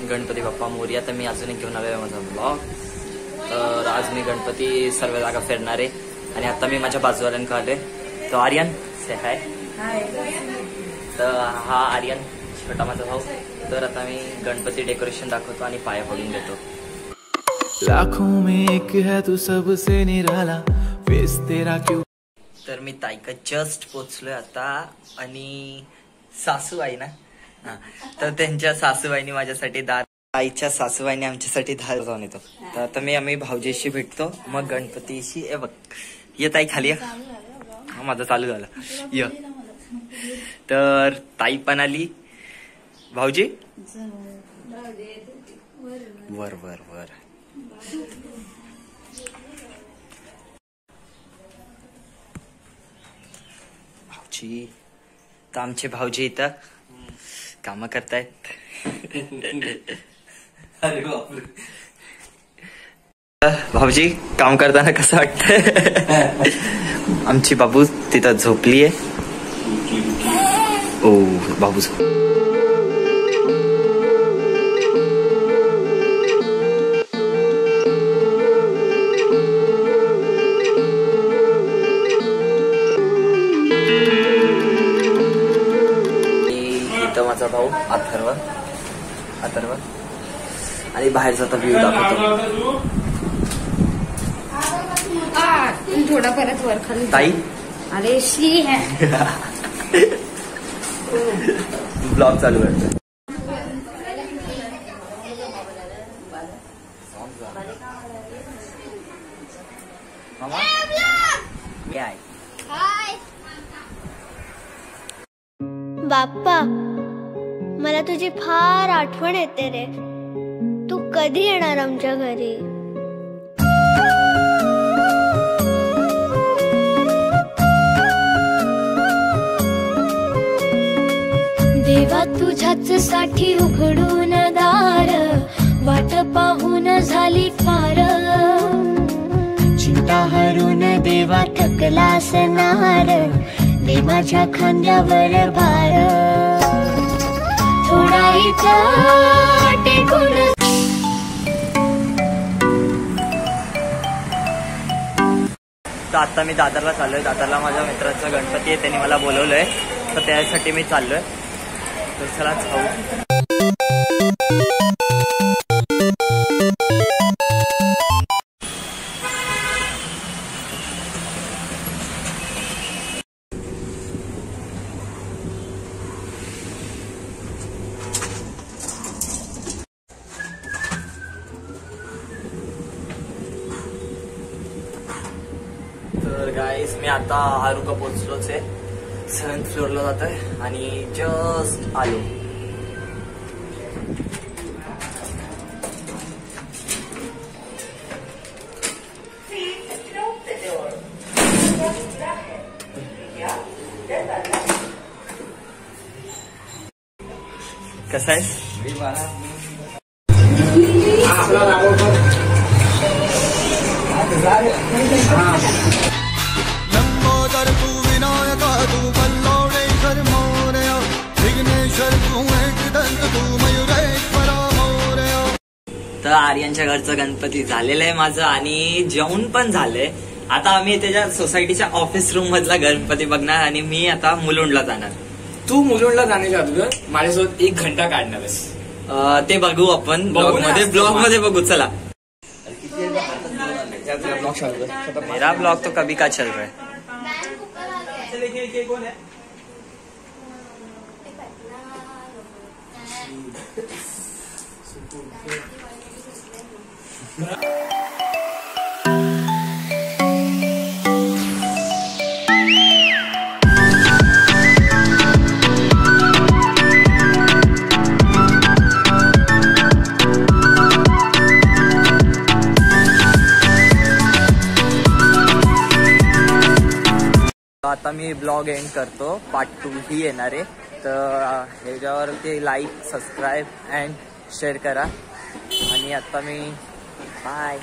गणपती बाप्पा मोरया. तर मी अजून एक घेऊन आलोय माझा ब्लॉग. तर आज मी गणपती सर्व जागा फिरणार आहे आणि आता मी माझ्या बाजूवाल्यांकडे आलोय. तो आर्यन से हाय. तर हा आर्यन छोटा माझा भाऊ. तर आता मी गणपती डेकोरेशन दाखवतो आणि पाया पडून देतो. लाखों में एक है तू सबसे निराला फेस तेरा क्यों. तर मी ताईका जस्ट पोचलोय आता आणि सासूबाई ना तर त्यांच्या सासूबाईनी माझ्यासाठी आईच्या सासूबाईने आमच्यासाठी दार जाऊन येतो. तर आता आम्ही भाऊजीशी भेटतो मग गणपतीशी. बघ ये ताई खाली. हा माझं चालू झालं य. तर ताई पण आली. भाऊजी वर वर वर. भाऊजी तर आमचे भाऊजी इथं काम करतायत. अरे बापरे. भाऊजी काम करताना कसं वाटतंय. आमची बाबू तिथं झोपलीये. ओ बाबू माझा भाऊ अथर्व आणि बाहेरचा तर व्ह्यू दाखवतो. थोडा परत वर खाली ताई. अरे शी है. ब्लॉग चालू करतो. मामा काय बाप्पा मला तुझी फार आठवण येते रे. तू कधी येणार आमच्या घरी. देवा तुझ्याच साठी उघडून दार वाट पाहून झाली फार. चिंता हरून देवा थकला असणार दे माझ्या खांद्यावर भार. थोडा इथं टेकून. तर आता मी दादरला चाललोय. दादरला माझ्या मित्राचा गणपती आहे त्यांनी मला बोलवलंय तर त्यासाठी मी चाललोय. तर चला जाऊ. तर गाईस मी आता आरुका पोहोचलोच आहे. 7th फ्लोअरला जात आहे आणि जस्ट आलो. कसं आहे. लंबोदर तू विनायका तू बल्लवडेश्वर मोरया विघ्नेश्वर तू एकदंत तू मयुरेश्वर मोरया. तर आर्यनच्या घरचं गणपती झालेलं आहे माझं आणि जेवण पण झालंय. आता आम्ही त्याच्या सोसायटीच्या ऑफिस रूम मधला गणपती बघणार आणि मी आता मुलुंडला जाणार. तू मुलुंडला जाण्याच्या अगोदर माझ्यासोबत 1 घंटा काढणार आहेस. ते बघू आपण ब्लॉग मध्ये बघू. चला. मेरा ब्लॉग तो कभी का चल रहा है. आता मी ब्लॉग एंड करतो. पार्ट 2 ही येणार आहे. तर ह्याच्यावरती लाईक सबस्क्राईब अँड शेअर करा आणि आता मी बाय.